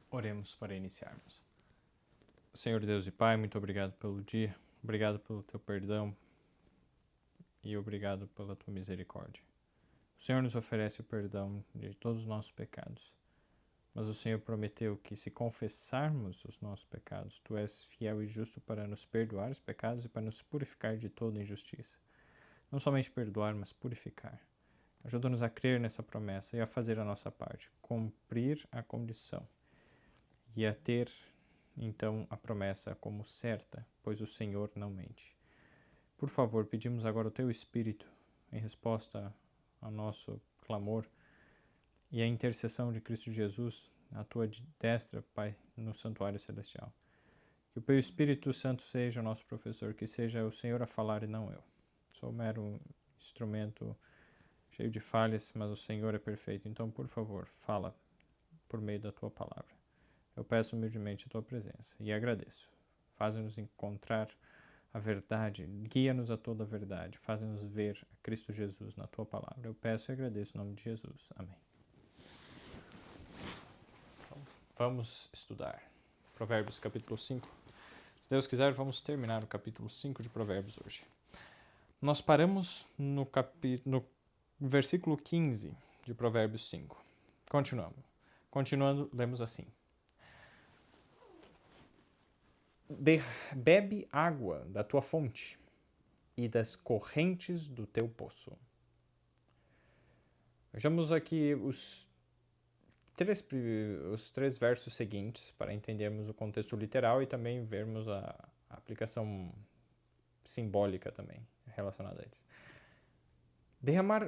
Oremos para iniciarmos. Senhor Deus e Pai, muito obrigado pelo dia, obrigado pelo teu perdão e obrigado pela tua misericórdia. O Senhor nos oferece o perdão de todos os nossos pecados, mas o Senhor prometeu que se confessarmos os nossos pecados, tu és fiel e justo para nos perdoar os pecados e para nos purificar de toda injustiça. Não somente perdoar, mas purificar. Ajuda-nos a crer nessa promessa e a fazer a nossa parte, cumprir a condição e a ter, então, a promessa como certa, pois o Senhor não mente. Por favor, pedimos agora o Teu Espírito em resposta ao nosso clamor e a intercessão de Cristo Jesus, à Tua destra, Pai, no santuário celestial. Que o Teu Espírito Santo seja o nosso professor, que seja o Senhor a falar e não eu. Sou um mero instrumento cheio de falhas, mas o Senhor é perfeito. Então, por favor, fala por meio da Tua palavra. Eu peço humildemente a Tua presença e agradeço. Faz-nos encontrar a verdade, guia-nos a toda a verdade, faz-nos ver a Cristo Jesus na Tua palavra. Eu peço e agradeço em nome de Jesus. Amém. Então, vamos estudar Provérbios capítulo 5. Se Deus quiser, vamos terminar o capítulo 5 de Provérbios hoje. Nós paramos no versículo 15 de Provérbios 5. Continuando, lemos assim. Bebe água da tua fonte e das correntes do teu poço. Vejamos aqui os três versos seguintes para entendermos o contexto literal e também vermos a aplicação simbólica também relacionada a eles.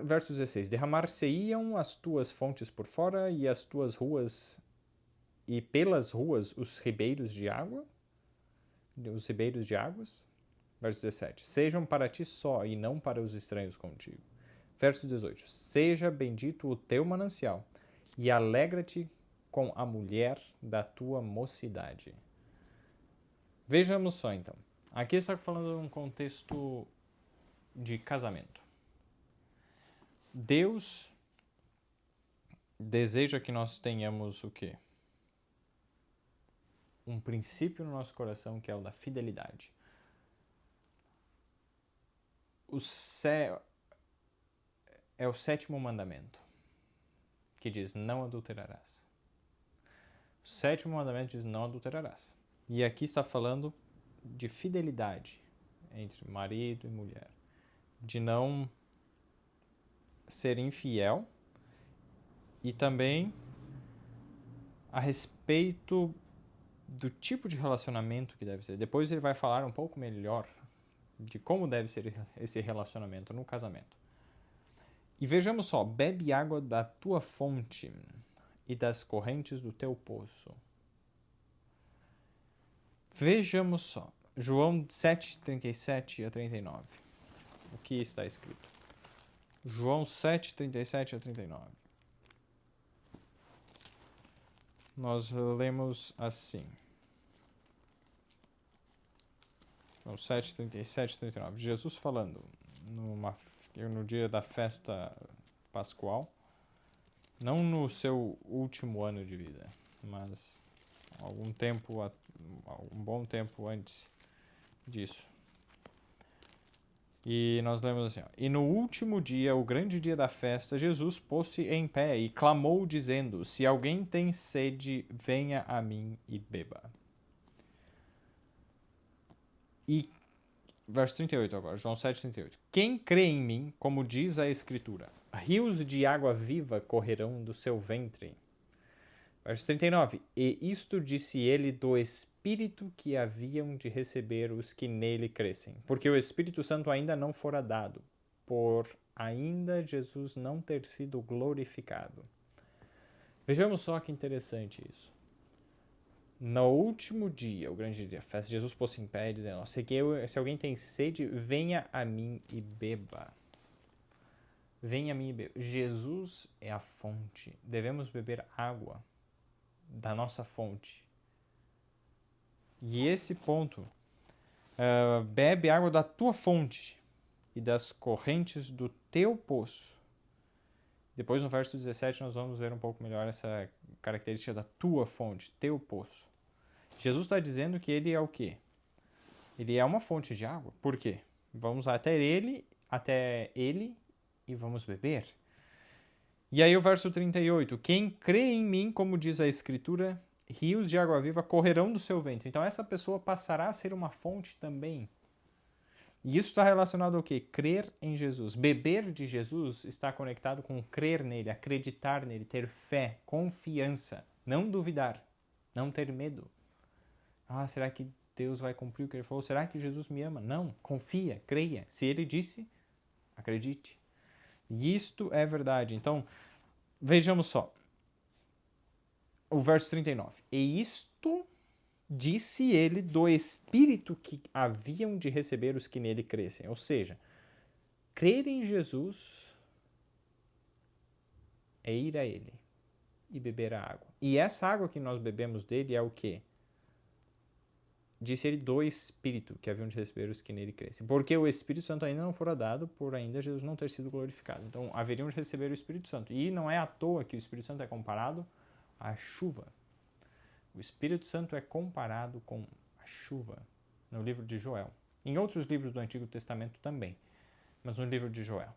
Verso 16. Derramar-se-iam as tuas fontes por fora e as tuas ruas e pelas ruas os ribeiros de água? Os ribeiros de águas. Verso 17. Sejam para ti só e não para os estranhos contigo. Verso 18. Seja bendito o teu manancial e alegra-te com a mulher da tua mocidade. Vejamos só então. Aqui está falando de um contexto de casamento. Deus deseja que nós tenhamos o quê? Um princípio no nosso coração que é o da fidelidade. É o sétimo mandamento, que diz não adulterarás. O sétimo mandamento diz não adulterarás. E aqui está falando de fidelidade entre marido e mulher. De não ser infiel e também a respeito do tipo de relacionamento que deve ser. Depois ele vai falar um pouco melhor de como deve ser esse relacionamento no casamento. E vejamos só, bebe água da tua fonte e das correntes do teu poço. Vejamos só, João 7, 37 a 39. O que está escrito? João 7, 37 a 39. Nós lemos assim. João 7, 37 a 39. Jesus falando no dia da festa pascual, não no seu último ano de vida, mas um bom tempo antes disso. E nós lemos assim, ó, e no último dia, o grande dia da festa, Jesus pôs-se em pé e clamou dizendo, se alguém tem sede, venha a mim e beba. E verso 38 agora, João 7, 38. Quem crê em mim, como diz a Escritura, rios de água viva correrão do seu ventre. Verso 39. E isto disse ele do Espírito que haviam de receber os que nele crescem, porque o Espírito Santo ainda não fora dado, por ainda Jesus não ter sido glorificado. Vejamos só que interessante isso. No último dia, o grande dia, a festa, Jesus pôs-se em pé dizendo, se alguém tem sede, venha a mim e beba. Venha a mim e beba. Jesus é a fonte. Devemos beber água da nossa fonte. E esse ponto, bebe água da tua fonte e das correntes do teu poço. Depois no verso 17 nós vamos ver um pouco melhor essa característica da tua fonte, teu poço. Jesus está dizendo que ele é o quê? Ele é uma fonte de água. Por quê? Vamos até ele e vamos beber. E aí o verso 38, quem crê em mim, como diz a Escritura, rios de água viva correrão do seu ventre. Então essa pessoa passará a ser uma fonte também. E isso está relacionado ao quê? Crer em Jesus. Beber de Jesus está conectado com crer nele, acreditar nele, ter fé, confiança, não duvidar, não ter medo. Será que Deus vai cumprir o que ele falou? Será que Jesus me ama? Não, confia, creia. Se ele disse, acredite. E isto é verdade. Então, vejamos só. O verso 39. E isto disse ele do Espírito que haviam de receber os que nele crescem. Ou seja, crer em Jesus é ir a ele e beber a água. E essa água que nós bebemos dele é o quê? Disse ele do Espírito que haviam de receber os que nele crescem. Porque o Espírito Santo ainda não fora dado, por ainda Jesus não ter sido glorificado. Então, haveriam de receber o Espírito Santo. E não é à toa que o Espírito Santo é comparado à chuva. O Espírito Santo é comparado com a chuva no livro de Joel. Em outros livros do Antigo Testamento também, mas no livro de Joel.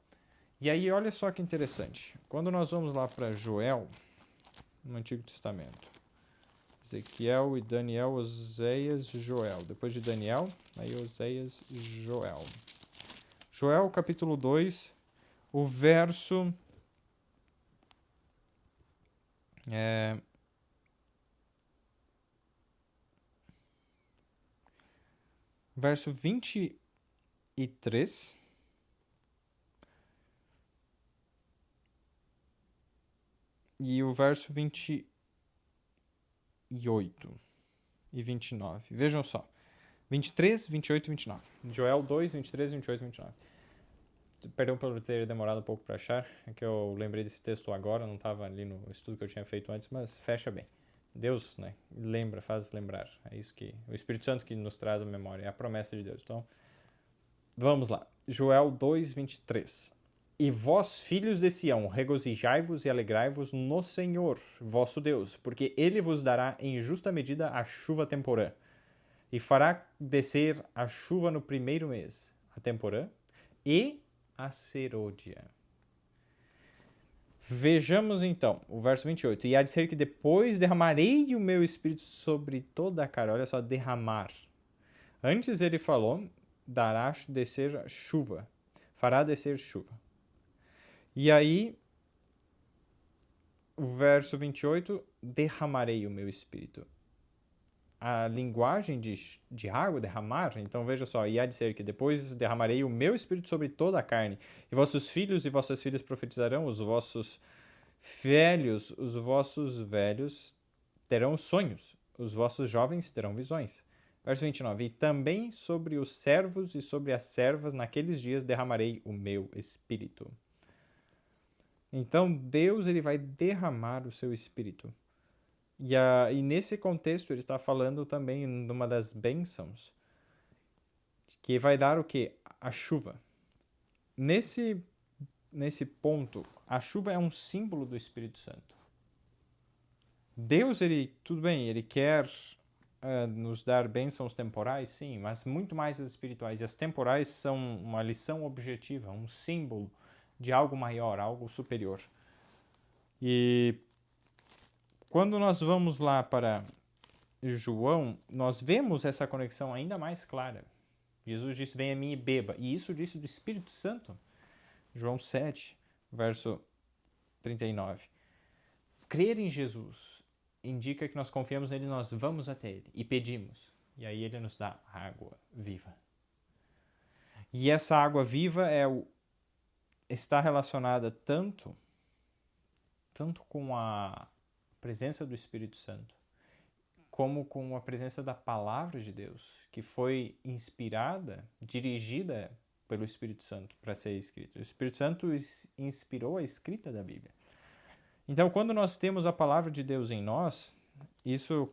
E aí, olha só que interessante. Quando nós vamos lá para Joel, no Antigo Testamento, Ezequiel e Daniel, Oséias, Joel. Depois de Daniel, aí Oséias, Joel. Joel, capítulo 2, o verso... verso 23. E o verso 28 e 29. Vejam só. 23, 28 e 29. Joel 2, 23, 28 e 29. Perdão por ter demorado um pouco para achar. É que eu lembrei desse texto agora, não estava ali no estudo que eu tinha feito antes, mas fecha bem. Deus, né, lembra, faz lembrar. É isso que o Espírito Santo que nos traz a memória, é a promessa de Deus. Então, vamos lá. Joel 2, 23. E vós, filhos de Sião, regozijai-vos e alegrai-vos no Senhor, vosso Deus, porque ele vos dará em justa medida a chuva temporã, e fará descer a chuva no primeiro mês, a temporã, e a serôdia. Vejamos então o verso 28. E há de ser que depois derramarei o meu espírito sobre toda a carne. Olha só, derramar. Antes ele falou, dará descer chuva. Fará descer chuva. E aí, o verso 28, derramarei o meu espírito. A linguagem de água, derramar, então veja só, e há de ser que depois derramarei o meu espírito sobre toda a carne, e vossos filhos e vossas filhas profetizarão, os vossos velhos terão sonhos, os vossos jovens terão visões. Verso 29, e também sobre os servos e sobre as servas naqueles dias derramarei o meu espírito. Então Deus ele vai derramar o seu espírito. E nesse contexto ele está falando também de uma das bênçãos que vai dar o quê? A chuva. Nesse ponto, a chuva é um símbolo do Espírito Santo. Deus, tudo bem, ele quer nos dar bênçãos temporais, sim, mas muito mais as espirituais. E as temporais são uma lição objetiva, um símbolo de algo maior, algo superior. E quando nós vamos lá para João, nós vemos essa conexão ainda mais clara. Jesus disse, venha a mim e beba. E isso disse do Espírito Santo. João 7, verso 39. Crer em Jesus indica que nós confiamos nele, nós vamos até ele e pedimos. E aí ele nos dá água viva. E essa água viva está relacionada tanto com a presença do Espírito Santo, como com a presença da palavra de Deus, que foi inspirada, dirigida pelo Espírito Santo para ser escrita. O Espírito Santo inspirou a escrita da Bíblia. Então, quando nós temos a palavra de Deus em nós, isso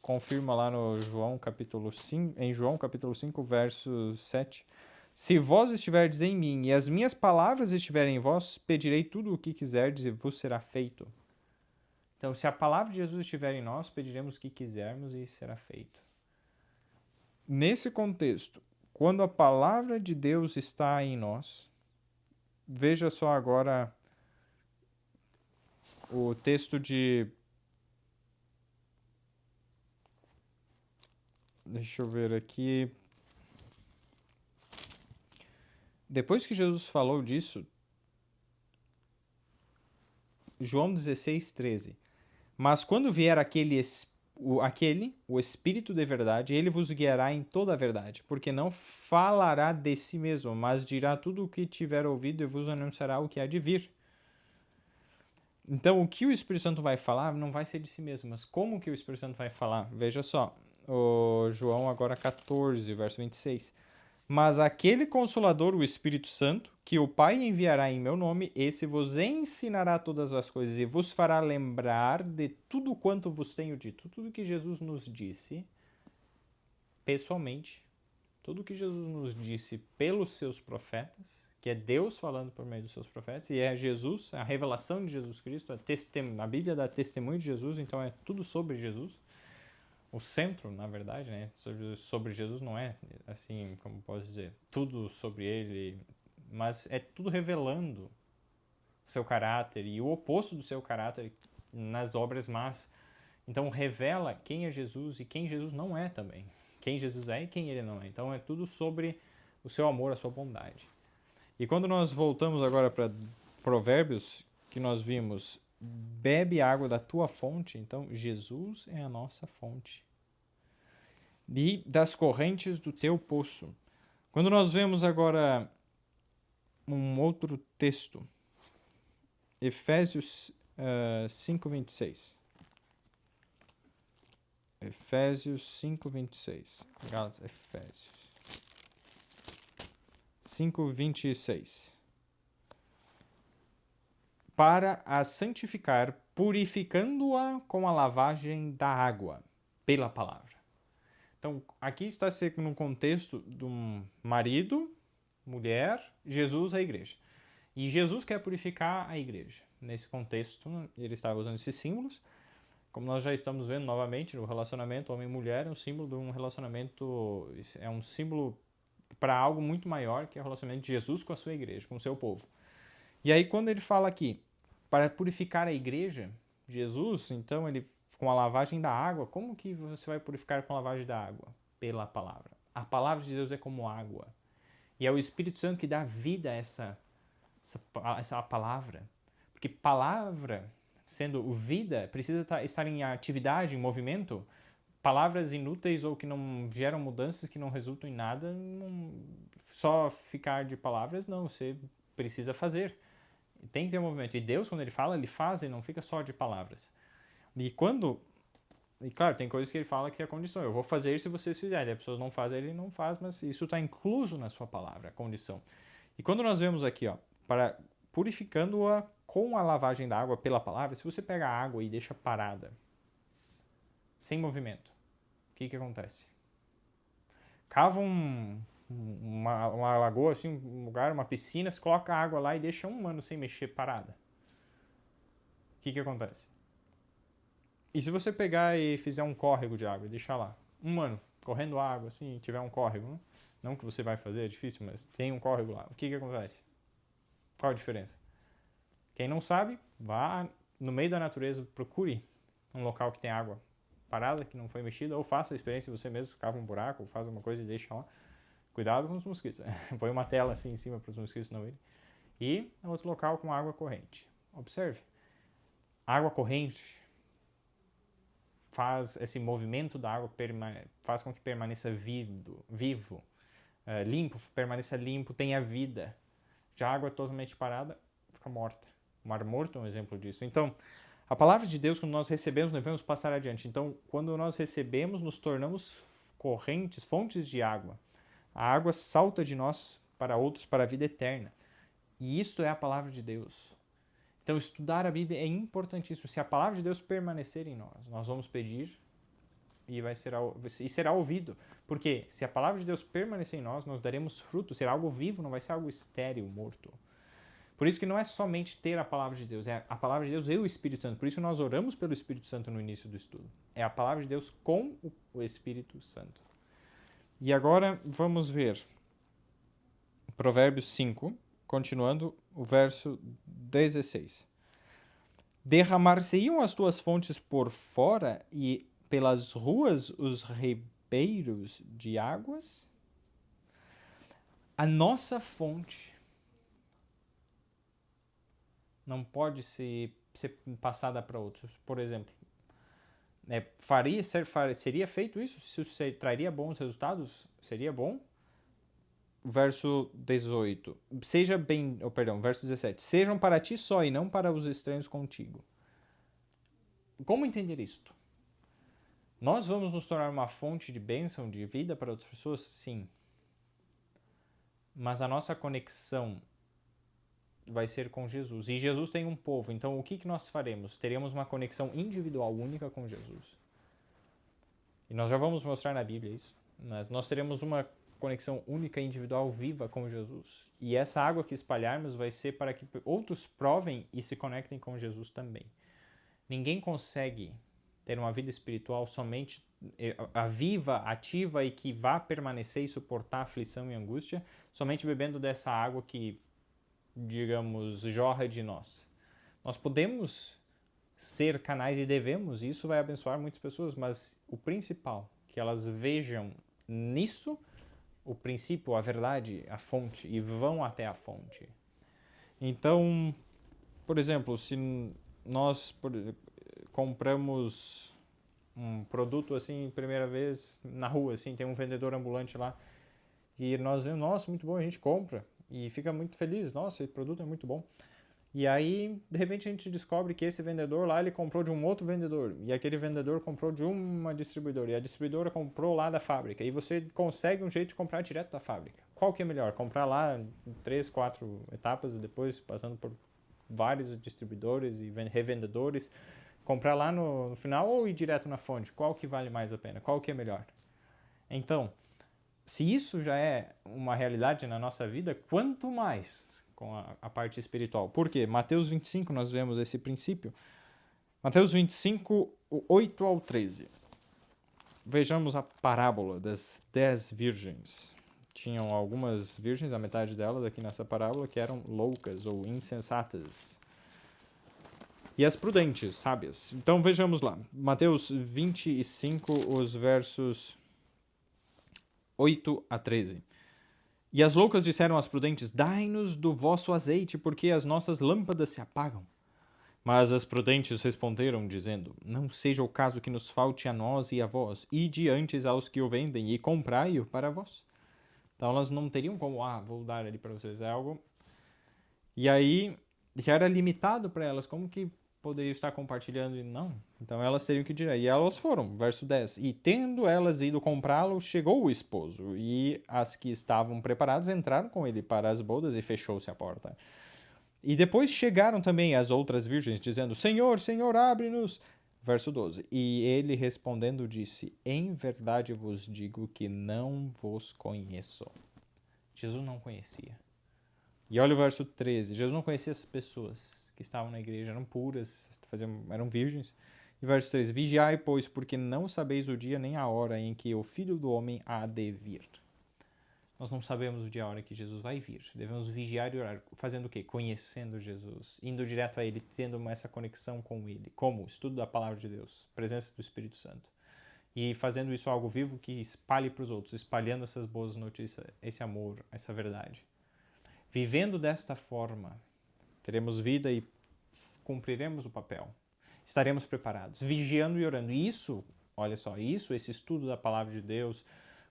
confirma lá no João capítulo 5, verso 7. Se vós estiverdes em mim e as minhas palavras estiverem em vós, pedirei tudo o que quiserdes e vos será feito. Então, se a palavra de Jesus estiver em nós, pediremos o que quisermos e será feito. Nesse contexto, quando a palavra de Deus está em nós, veja só agora o texto de... Deixa eu ver aqui. Depois que Jesus falou disso, João 16:13. Mas quando vier o Espírito de verdade, ele vos guiará em toda a verdade, porque não falará de si mesmo, mas dirá tudo o que tiver ouvido e vos anunciará o que há de vir. Então, o que o Espírito Santo vai falar não vai ser de si mesmo, mas como que o Espírito Santo vai falar? Veja só, o João agora 14, verso 26. Mas aquele Consolador, o Espírito Santo, que o Pai enviará em meu nome, esse vos ensinará todas as coisas e vos fará lembrar de tudo quanto vos tenho dito. Tudo que Jesus nos disse, pessoalmente, tudo que Jesus nos disse pelos seus profetas, que é Deus falando por meio dos seus profetas, e é Jesus, a revelação de Jesus Cristo, a Bíblia dá testemunho de Jesus, então é tudo sobre Jesus. O centro, na verdade, né, sobre Jesus não é, assim, como posso dizer, tudo sobre ele, mas é tudo revelando o seu caráter e o oposto do seu caráter nas obras más. Então revela quem é Jesus e quem Jesus não é também. Quem Jesus é e quem ele não é. Então é tudo sobre o seu amor, a sua bondade. E quando nós voltamos agora para Provérbios, que nós vimos, bebe água da tua fonte, então Jesus é a nossa fonte. E das correntes do teu poço. Quando nós vemos agora um outro texto, Efésios 5:26. Efésios 5:26. Efésios 5:26. Para a santificar, purificando-a com a lavagem da água, pela palavra. Então, aqui está no contexto de um marido, mulher, Jesus, a igreja. E Jesus quer purificar a igreja. Nesse contexto, ele estava usando esses símbolos. Como nós já estamos vendo novamente, no relacionamento homem e mulher é um símbolo de um relacionamento, é um símbolo para algo muito maior, que é o relacionamento de Jesus com a sua igreja, com o seu povo. E aí, quando ele fala aqui, para purificar a igreja, Jesus, então, ele com a lavagem da água, como que você vai purificar com a lavagem da água? Pela palavra. A palavra de Deus é como água. E é o Espírito Santo que dá vida a essa palavra. Porque palavra, sendo vida, precisa estar em atividade, em movimento. Palavras inúteis ou que não geram mudanças, que não resultam em nada, só ficar de palavras, não. Você precisa fazer. Tem que ter movimento. E Deus, quando ele fala, ele faz e não fica só de palavras. E claro, tem coisas que ele fala que é a condição. Eu vou fazer se vocês fizerem. As pessoas não fazem, ele não faz, mas isso está incluso na sua palavra, a condição. E quando nós vemos aqui, para purificando-a com a lavagem da água pela palavra, se você pega a água e deixa parada, sem movimento, o que acontece? Cava uma lagoa, assim, um lugar, uma piscina, você coloca a água lá e deixa um ano sem mexer, parada. O que acontece? E se você pegar e fizer um córrego de água e deixar lá, um ano, correndo água, assim, e tiver um córrego, né? Não que você vai fazer, é difícil, mas tem um córrego lá. O que acontece? Qual a diferença? Quem não sabe, vá no meio da natureza, procure um local que tem água parada, que não foi mexida, ou faça a experiência você mesmo, cava um buraco, ou faz uma coisa e deixa lá. Cuidado com os mosquitos. Põe uma tela assim em cima para os mosquitos não irem. E outro local com água corrente. Observe. Água corrente faz esse movimento da água, faz com que permaneça vivo, limpo, permaneça limpo, tenha vida. Já a água totalmente parada, fica morta. O mar morto é um exemplo disso. Então, a palavra de Deus, quando nós recebemos, devemos passar adiante. Então, quando nós recebemos, nos tornamos correntes, fontes de água. A água salta de nós para outros, para a vida eterna. E isso é a palavra de Deus. Então, estudar a Bíblia é importantíssimo. Se a palavra de Deus permanecer em nós vamos pedir e será ouvido. Porque se a palavra de Deus permanecer em nós daremos fruto. Será algo vivo, não vai ser algo estéril, morto. Por isso que não é somente ter a palavra de Deus, é a palavra de Deus e o Espírito Santo. Por isso nós oramos pelo Espírito Santo no início do estudo. É a palavra de Deus com o Espírito Santo. E agora vamos ver Provérbios 5, continuando o verso 16. Derramar-se-iam as tuas fontes por fora e pelas ruas os ribeiros de águas? A nossa fonte não pode ser passada para outros. Por exemplo, seria feito isso? Se isso traria bons resultados? Seria bom? Verso 18. Verso 17. Sejam para ti só e não para os estranhos contigo. Como entender isto? Nós vamos nos tornar uma fonte de bênção, de vida para outras pessoas? Sim. Mas a nossa conexão vai ser com Jesus. E Jesus tem um povo. Então, o que nós faremos? Teremos uma conexão individual única com Jesus. E nós já vamos mostrar na Bíblia isso. Mas nós teremos uma conexão única e individual viva com Jesus. E essa água que espalharmos vai ser para que outros provem e se conectem com Jesus também. Ninguém consegue ter uma vida espiritual somente viva, ativa e que vá permanecer e suportar aflição e angústia somente bebendo dessa água que, digamos, jorra de nós. Nós podemos ser canais e devemos, e isso vai abençoar muitas pessoas, mas o principal, que elas vejam nisso o princípio, a verdade, a fonte, e vão até a fonte. Então, por exemplo, se nós compramos um produto assim, primeira vez na rua, assim, tem um vendedor ambulante lá, e nós vemos, nossa, muito bom, a gente compra, e fica muito feliz, nossa, esse produto é muito bom. E aí, de repente, a gente descobre que esse vendedor lá, ele comprou de um outro vendedor, e aquele vendedor comprou de uma distribuidora, e a distribuidora comprou lá da fábrica, e você consegue um jeito de comprar direto da fábrica. Qual que é melhor? Comprar lá em 3, 4 etapas, e depois passando por vários distribuidores e revendedores, comprar lá no final ou ir direto na fonte? Qual que vale mais a pena? Qual que é melhor? Então, se isso já é uma realidade na nossa vida, quanto mais com a parte espiritual. Por quê? Mateus 25 nós vemos esse princípio. Mateus 25, 8 ao 13. Vejamos a parábola das 10 virgens. Tinham algumas virgens, a metade delas aqui nessa parábola, que eram loucas ou insensatas. E as prudentes, sábias. Então vejamos lá. Mateus 25, os versos 8 a 13. E as loucas disseram às prudentes: dai-nos do vosso azeite, porque as nossas lâmpadas se apagam. Mas as prudentes responderam, dizendo: não seja o caso que nos falte a nós e a vós, ide antes aos que o vendem e comprai-o para vós. Então elas não teriam como, vou dar ali para vocês algo. E aí, já era limitado para elas, como que poderia estar compartilhando e não? Então elas teriam que dizer. E elas foram, verso 10. E tendo elas ido comprá-lo, chegou o esposo, e as que estavam preparadas entraram com ele para as bodas e fechou-se a porta. E depois chegaram também as outras virgens, dizendo: Senhor, Senhor, abre-nos. Verso 12. E ele respondendo disse: em verdade vos digo que não vos conheço. Jesus não conhecia. E olha o verso 13. Jesus não conhecia as pessoas que estavam na igreja, eram puras, eram virgens. E verso 13. Vigiai, pois, porque não sabeis o dia nem a hora em que o Filho do Homem há de vir. Nós não sabemos o dia e a hora que Jesus vai vir. Devemos vigiar e orar. Fazendo o quê? Conhecendo Jesus. Indo direto a Ele, tendo essa conexão com Ele. Como? Estudo da Palavra de Deus. Presença do Espírito Santo. E fazendo isso algo vivo que espalhe para os outros. Espalhando essas boas notícias, esse amor, essa verdade. Vivendo desta forma, teremos vida e cumpriremos o papel. Estaremos preparados. Vigiando e orando. E isso, olha só, esse estudo da Palavra de Deus,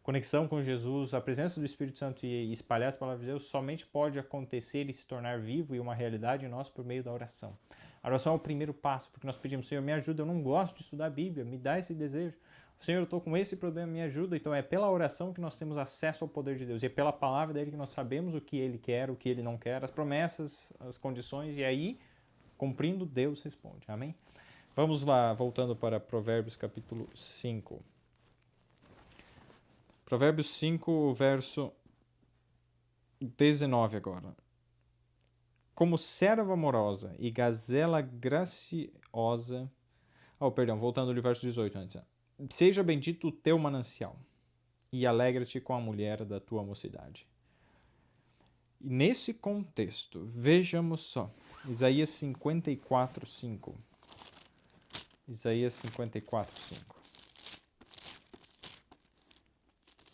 conexão com Jesus, a presença do Espírito Santo e espalhar as palavras de Deus somente pode acontecer e se tornar vivo e uma realidade em nós por meio da oração. A oração é o primeiro passo, porque nós pedimos: Senhor, me ajuda, eu não gosto de estudar a Bíblia, me dá esse desejo. Senhor, eu estou com esse problema, me ajuda. Então é pela oração que nós temos acesso ao poder de Deus, e é pela palavra dele que nós sabemos o que ele quer, o que ele não quer, as promessas, as condições, e aí, cumprindo, Deus responde. Amém? Vamos lá, voltando para Provérbios capítulo 5. Provérbios 5, verso 19 agora. como serva amorosa e gazela graciosa... Oh, perdão, voltando ao verso 18 antes. Seja bendito o teu manancial, e alegra-te com a mulher da tua mocidade. E nesse contexto, vejamos só, Isaías 54, 5. Isaías 54, 5.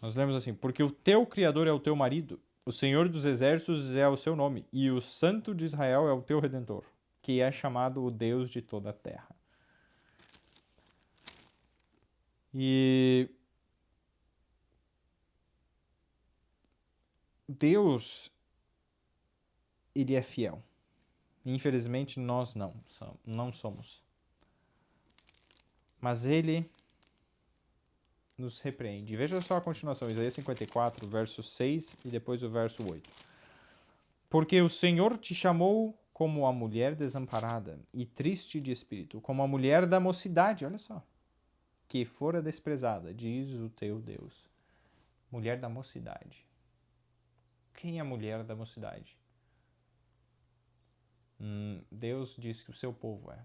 Nós lemos assim: porque o teu Criador é o teu marido, o Senhor dos Exércitos é o seu nome, e o Santo de Israel é o teu Redentor, que é chamado o Deus de toda a terra. E Deus, ele é fiel. Infelizmente, nós não somos. Mas ele nos repreende. Veja só a continuação, Isaías 54, verso 6 e depois o verso 8. Porque o Senhor te chamou como a mulher desamparada e triste de espírito, como a mulher da mocidade, olha só, que fora desprezada, diz o teu Deus. Mulher da mocidade. Quem é a mulher da mocidade? Deus diz que o seu povo é.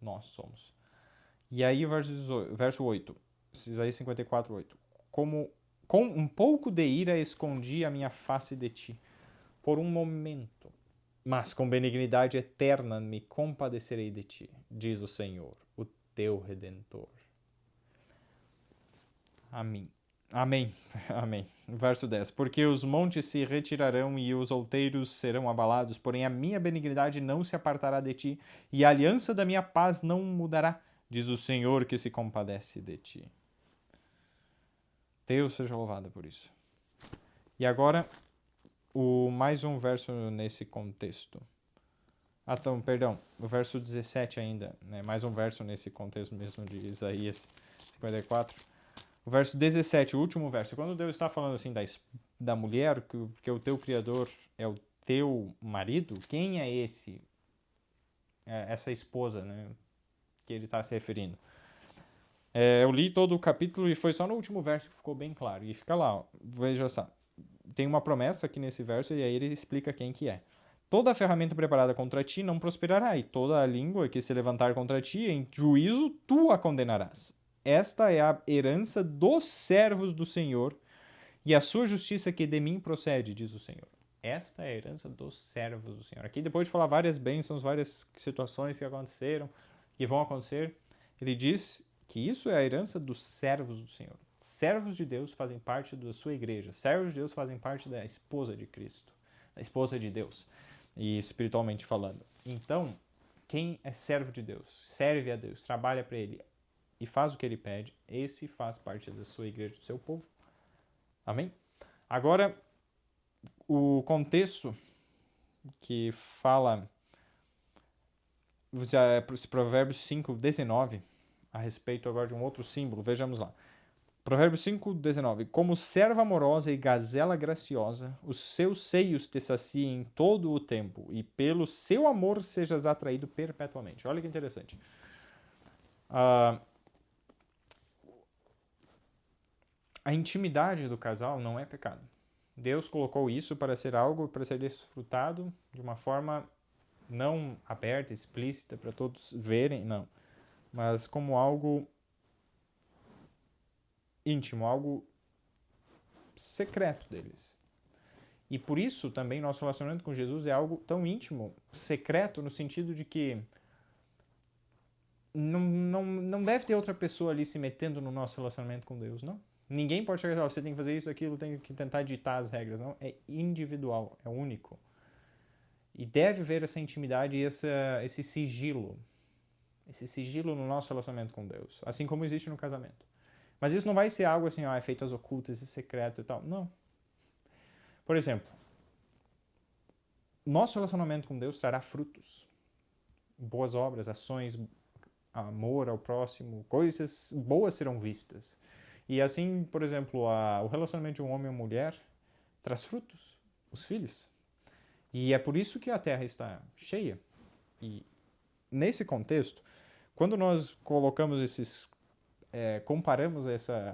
Nós somos. E aí, verso 8, Isaías 54, 8. Com um pouco de ira escondi a minha face de ti, por um momento, mas com benignidade eterna me compadecerei de ti, diz o Senhor, o teu Redentor. Amém. Amém. Amém. Verso 10. Porque os montes se retirarão e os outeiros serão abalados, porém a minha benignidade não se apartará de ti, e a aliança da minha paz não mudará, diz o Senhor que se compadece de ti. Deus seja louvado por isso. E agora, mais um verso nesse contexto. Então, perdão, o verso 17 ainda, né? Mais um verso nesse contexto mesmo de Isaías 54. O verso 17, o último verso. Quando Deus está falando assim da mulher, que o teu Criador é o teu marido, quem é esse? Essa esposa, né? Que ele está se referindo. Eu li todo o capítulo e foi só no último verso que ficou bem claro. E fica lá, ó, veja só. Tem uma promessa aqui nesse verso e aí ele explica quem que é. Toda a ferramenta preparada contra ti não prosperará, e toda a língua que se levantar contra ti, em juízo tu a condenarás. Esta é a herança dos servos do Senhor, e a sua justiça que de mim procede, diz o Senhor. Esta é a herança dos servos do Senhor. Aqui, depois de falar várias bênçãos, várias situações que aconteceram, que vão acontecer, ele diz que isso é a herança dos servos do Senhor. Servos de Deus fazem parte da sua igreja. Servos de Deus fazem parte da esposa de Cristo, da esposa de Deus, e espiritualmente falando. Então, quem é servo de Deus, serve a Deus, trabalha para Ele e faz o que Ele pede, esse faz parte da sua igreja, do seu povo. Amém? Agora, o contexto que fala, Provérbios 5, 19, a respeito agora de um outro símbolo, vejamos lá. Provérbios 5, 19. Como serva amorosa e gazela graciosa, os seus seios te saciem todo o tempo, e pelo seu amor sejas atraído perpetuamente. Olha que interessante. A intimidade do casal não é pecado. Deus colocou isso para ser algo, para ser desfrutado de uma forma não aberta, explícita, para todos verem, não. Mas como algo íntimo, algo secreto deles. E por isso também nosso relacionamento com Jesus é algo tão íntimo, secreto, no sentido de que não deve ter outra pessoa ali se metendo no nosso relacionamento com Deus, não. Ninguém pode chegar e falar, você tem que fazer isso, aquilo, tem que tentar ditar as regras, não. É individual, é único. E deve haver essa intimidade e esse sigilo no nosso relacionamento com Deus, assim como existe no casamento. Mas isso não vai ser algo assim, é feito às ocultas, é secreto e tal. Não. Por exemplo, nosso relacionamento com Deus trará frutos. Boas obras, ações, amor ao próximo, coisas boas serão vistas. E assim, por exemplo, o relacionamento de um homem e uma mulher traz frutos, os filhos. E é por isso que a terra está cheia. E nesse contexto, quando nós colocamos comparamos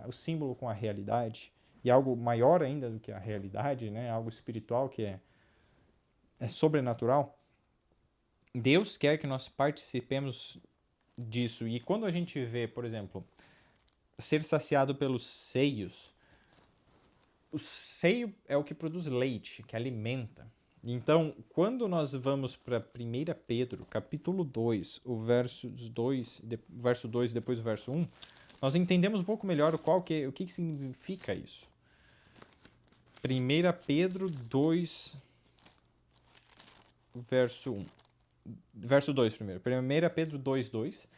o símbolo com a realidade, e algo maior ainda do que a realidade, né? Algo espiritual que é sobrenatural, Deus quer que nós participemos disso. E quando a gente vê, por exemplo, ser saciado pelos seios, o seio é o que produz leite, que alimenta. Então, quando nós vamos para 1 Pedro, capítulo 2, o verso 2 e depois o verso 1, nós entendemos um pouco melhor o que significa isso. 1 Pedro 2, verso 1. Verso 2 primeiro. 1 Pedro 2, 2.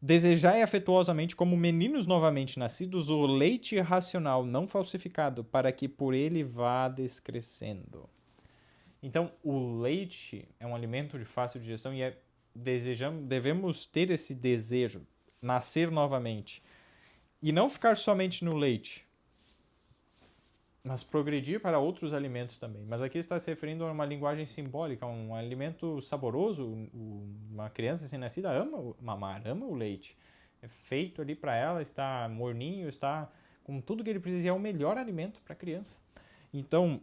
Desejai afetuosamente, como meninos novamente nascidos, o leite racional não falsificado, para que por ele vá descrescendo. Então, o leite é um alimento de fácil digestão e devemos ter esse desejo, nascer novamente. E não ficar somente no leite, mas progredir para outros alimentos também. Mas aqui está se referindo a uma linguagem simbólica, um alimento saboroso. Uma criança recém-nascida ama mamar, ama o leite. É feito ali para ela, está morninho, está com tudo que ele precisa e é o melhor alimento para a criança. Então,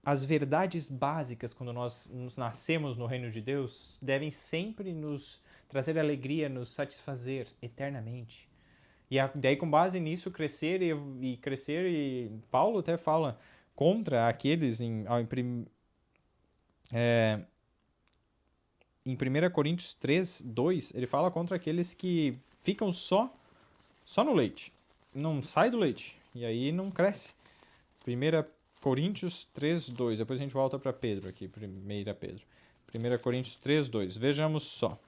as verdades básicas, quando nós nascemos no reino de Deus, devem sempre nos trazer alegria, nos satisfazer eternamente. E daí, com base nisso, crescer e crescer. E Paulo até fala contra aqueles em 1 Coríntios 3, 2, ele fala contra aqueles que ficam só no leite. Não sai do leite. E aí não cresce. 1 Coríntios 3, 2. Depois a gente volta para Pedro aqui. 1 Pedro. 1 Coríntios 3, 2. Vejamos só.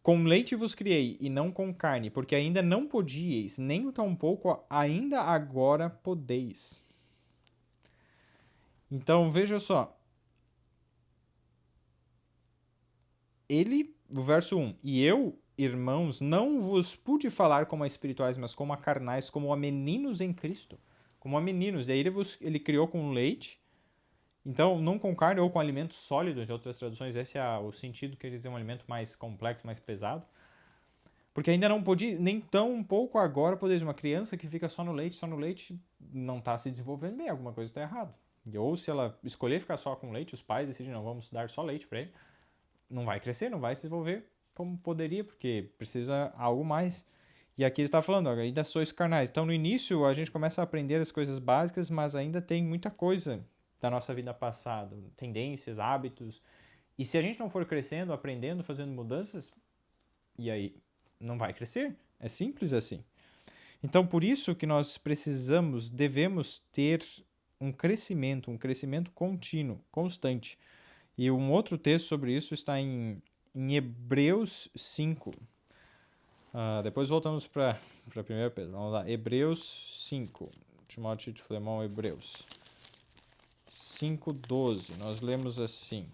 Com leite vos criei, e não com carne, porque ainda não podíeis, nem tampouco ainda agora podeis. Então, veja só. O verso 1. E eu, irmãos, não vos pude falar como a espirituais, mas como a carnais, como a meninos em Cristo. Como a meninos. Daí ele criou com leite. Então, não com carne ou com alimento sólido, de outras traduções, esse é o sentido que eles é um alimento mais complexo, mais pesado. Porque ainda não podia, nem tão pouco agora podeis. Uma criança que fica só no leite, não está se desenvolvendo bem, alguma coisa está errada. Ou se ela escolher ficar só com leite, os pais decidem, não, vamos dar só leite para ele, não vai crescer, não vai se desenvolver como poderia, porque precisa algo mais. E aqui ele está falando, ainda sois carnais. Então, no início, a gente começa a aprender as coisas básicas, mas ainda tem muita coisa da nossa vida passada, tendências, hábitos. E se a gente não for crescendo, aprendendo, fazendo mudanças, e aí não vai crescer. É simples assim. Então, por isso que nós devemos ter um crescimento contínuo, constante. E um outro texto sobre isso está em Hebreus 5. Depois voltamos para 1 Pedro. Vamos lá, Hebreus 5. Timóteo de Filemão, Hebreus 5:12. Nós lemos assim.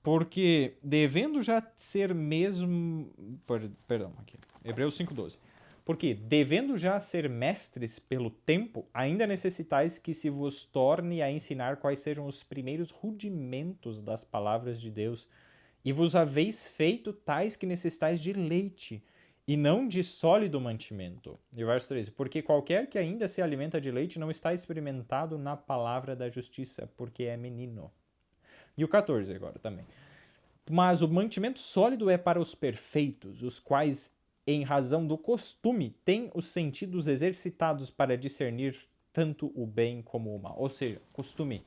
Porque devendo já ser mesmo... Perdão, aqui. Hebreus 5:12. Porque, devendo já ser mestres pelo tempo, ainda necessitais que se vos torne a ensinar quais sejam os primeiros rudimentos das palavras de Deus, e vos haveis feito tais que necessitais de leite, e não de sólido mantimento. E o verso 13. Porque qualquer que ainda se alimenta de leite não está experimentado na palavra da justiça, porque é menino. E o 14 agora também. Mas o mantimento sólido é para os perfeitos, os quais, em razão do costume, têm os sentidos exercitados para discernir tanto o bem como o mal. Ou seja, costume.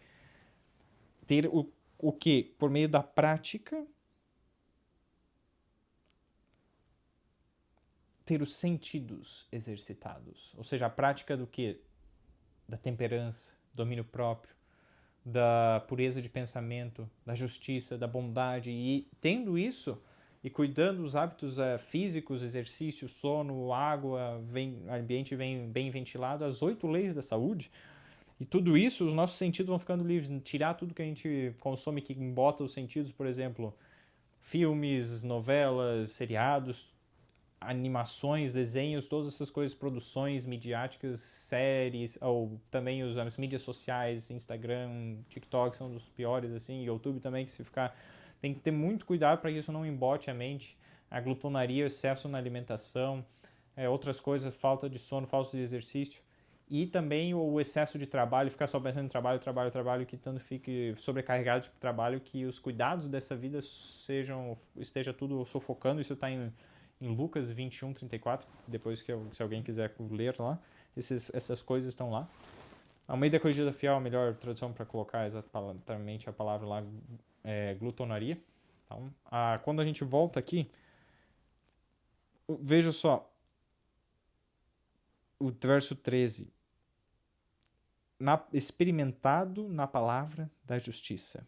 Ter o que? Por meio da prática, ter os sentidos exercitados. Ou seja, a prática do que? Da temperança, domínio próprio, da pureza de pensamento, da justiça, da bondade. E tendo isso e cuidando dos hábitos físicos, exercício, sono, água, ambiente bem ventilado, as 8 leis da saúde, e tudo isso, os nossos sentidos vão ficando livres. Tirar tudo que a gente consome que embota os sentidos, por exemplo, filmes, novelas, seriados, animações, desenhos, todas essas coisas, produções midiáticas, séries, ou também as mídias sociais, Instagram, TikTok são dos piores, assim, YouTube também, que se ficar... Tem que ter muito cuidado para que isso não embote a mente. A glutonaria, excesso na alimentação, outras coisas, falta de sono, falta de exercício. E também o excesso de trabalho, ficar só pensando em trabalho, trabalho, trabalho, que tanto fique sobrecarregado de trabalho, que os cuidados dessa vida esteja tudo sufocando. Isso está em Lucas 21, 34, depois que se alguém quiser ler lá, essas coisas estão lá. Ao meio da corrigida fiel, a melhor tradução para colocar exatamente a palavra lá é glutonaria. Então, quando a gente volta aqui, veja só, o verso 13. Experimentado na palavra da justiça.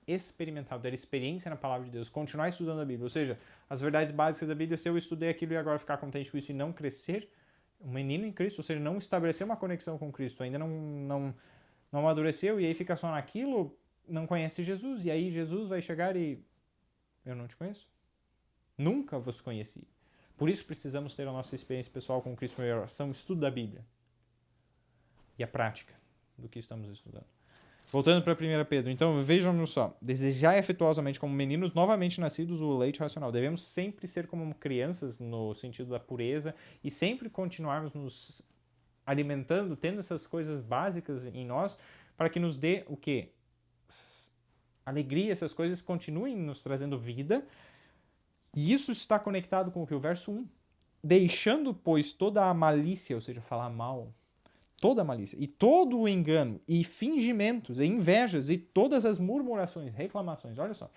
Experimentado, ter experiência na palavra de Deus, continuar estudando a Bíblia, ou seja, as verdades básicas da Bíblia. Se eu estudei aquilo e agora ficar contente com isso e não crescer, um menino em Cristo, ou seja, não estabelecer uma conexão com Cristo, ainda não amadureceu, e aí fica só naquilo, não conhece Jesus, e aí Jesus vai chegar e eu não te conheço, nunca vos conheci. Por isso precisamos ter a nossa experiência pessoal com Cristo em oração, estudo da Bíblia e a prática do que estamos estudando. Voltando para 1 Pedro, então vejam só, desejar efetuosamente como meninos novamente nascidos o leite racional. Devemos sempre ser como crianças no sentido da pureza e sempre continuarmos nos alimentando, tendo essas coisas básicas em nós, para que nos dê o quê? Alegria, essas coisas continuem nos trazendo vida. E isso está conectado com o que? O verso 1. Deixando, pois, toda a malícia, ou seja, falar mal, toda a malícia, e todo o engano, e fingimentos, e invejas, e todas as murmurações, reclamações. Olha só,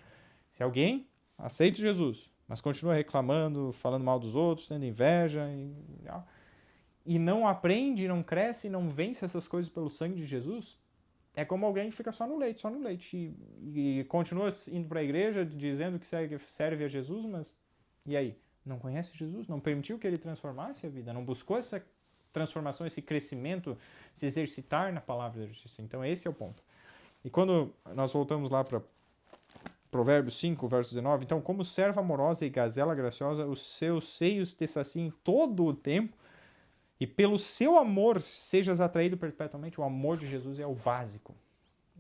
se alguém aceita Jesus, mas continua reclamando, falando mal dos outros, tendo inveja, e não aprende, não cresce, não vence essas coisas pelo sangue de Jesus, é como alguém que fica só no leite, e continua indo para a igreja, dizendo que serve a Jesus, mas e aí? Não conhece Jesus? Não permitiu que ele transformasse a vida? Não buscou essa transformação, esse crescimento, se exercitar na palavra da justiça? Então esse é o ponto. E quando nós voltamos lá para Provérbios 5, verso 19, então, como serva amorosa e gazela graciosa, os seus seios te saciem todo o tempo, e pelo seu amor sejas atraído perpetuamente. O amor de Jesus é o básico.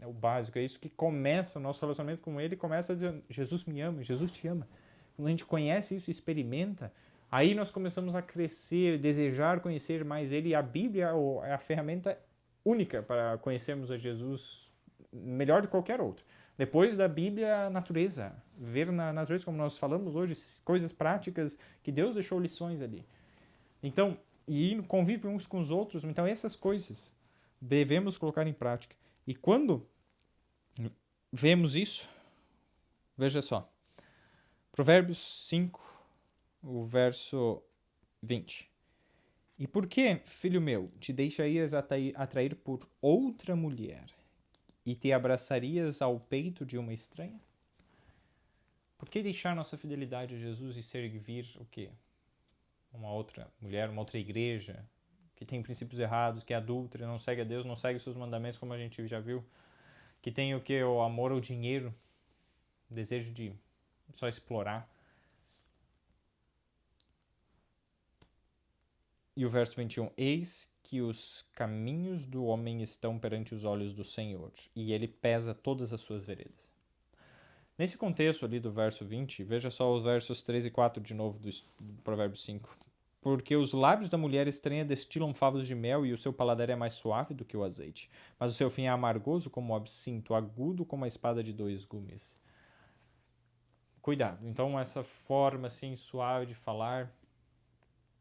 É o básico, é isso que começa o nosso relacionamento com ele, começa dizendo, Jesus me ama, Jesus te ama. Quando a gente conhece isso, experimenta, aí nós começamos a crescer, desejar conhecer mais ele, e a Bíblia é a ferramenta única para conhecermos a Jesus melhor de qualquer outro. Depois da Bíblia, a natureza, ver na natureza, como nós falamos hoje, coisas práticas que Deus deixou lições ali. Então, e convive uns com os outros, então essas coisas devemos colocar em prática. E quando vemos isso, veja só, Provérbios 5, o verso 20. E por que, filho meu, te deixarias atrair por outra mulher e te abraçarias ao peito de uma estranha? Por que deixar nossa fidelidade a Jesus e servir o quê? Uma outra mulher, uma outra igreja que tem princípios errados, que é adúltera, não segue a Deus, não segue os seus mandamentos, como a gente já viu, que tem o quê? O amor ao dinheiro, o desejo de só explorar. E o verso 21, eis que os caminhos do homem estão perante os olhos do Senhor, e ele pesa todas as suas veredas. Nesse contexto ali do verso 20, veja só os versos 3 e 4 de novo do Provérbios 5. Porque os lábios da mulher estranha destilam favos de mel, e o seu paladar é mais suave do que o azeite. Mas o seu fim é amargoso como o absinto, agudo como a espada de dois gumes. Cuidado. Então, essa forma assim suave de falar,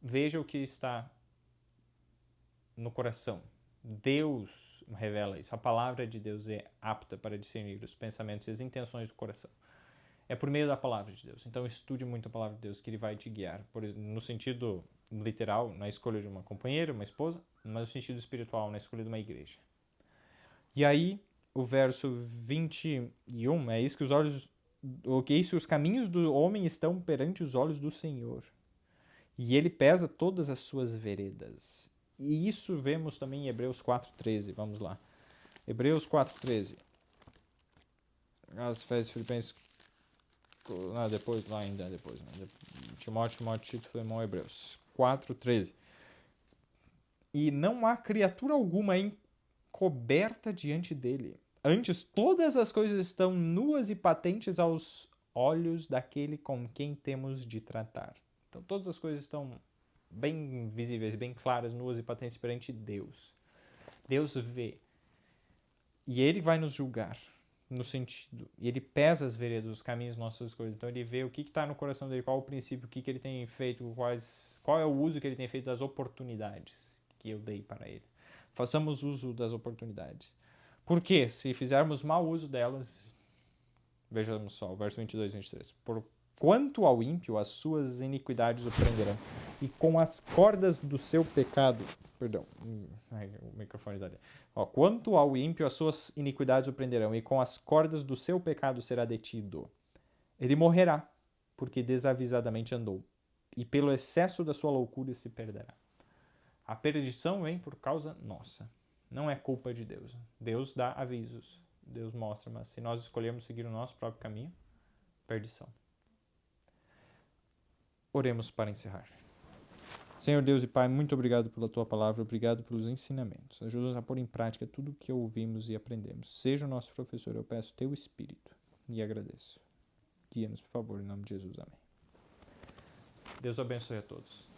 veja o que está no coração. Deus revela isso. A palavra de Deus é apta para discernir os pensamentos e as intenções do coração. É por meio da palavra de Deus. Então estude muito a palavra de Deus, que ele vai te guiar. No sentido literal, na escolha de uma companheira, uma esposa, mas no sentido espiritual, na escolha de uma igreja. E aí, o verso 21, é isso que os caminhos do homem estão perante os olhos do Senhor. E ele pesa todas as suas veredas. E isso vemos também em Hebreus 4,13. Vamos lá. Hebreus 4,13. As Efésios, Filipenses. Depois. Timóteo, Tito, Filemão, Hebreus. 4,13. E não há criatura alguma encoberta diante dele. Antes, todas as coisas estão nuas e patentes aos olhos daquele com quem temos de tratar. Então, todas as coisas estão bem visíveis, bem claras, nuas e patentes perante Deus. Deus vê. E Ele vai nos julgar, no sentido, e Ele pesa as veredas, os caminhos, nossas coisas. Então Ele vê o que está no coração dele, qual o princípio, o que Ele tem feito, qual é o uso que Ele tem feito das oportunidades que eu dei para Ele. Façamos uso das oportunidades. Porque se fizermos mau uso delas, vejamos só, o verso 22 e 23. Por quanto ao ímpio, as suas iniquidades o prenderão, e com as cordas do seu pecado, o microfone tá ali. Quanto ao ímpio, as suas iniquidades o prenderão, e com as cordas do seu pecado será detido. Ele morrerá, porque desavisadamente andou, e pelo excesso da sua loucura se perderá. A perdição vem por causa nossa. Não é culpa de Deus. Deus dá avisos. Deus mostra, mas se nós escolhermos seguir o nosso próprio caminho, perdição. Oremos para encerrar. Senhor Deus e Pai, muito obrigado pela Tua palavra, obrigado pelos ensinamentos. Ajuda-nos a pôr em prática tudo o que ouvimos e aprendemos. Seja o nosso professor, eu peço Teu Espírito e agradeço. Guia-nos, por favor, em nome de Jesus. Amém. Deus abençoe a todos.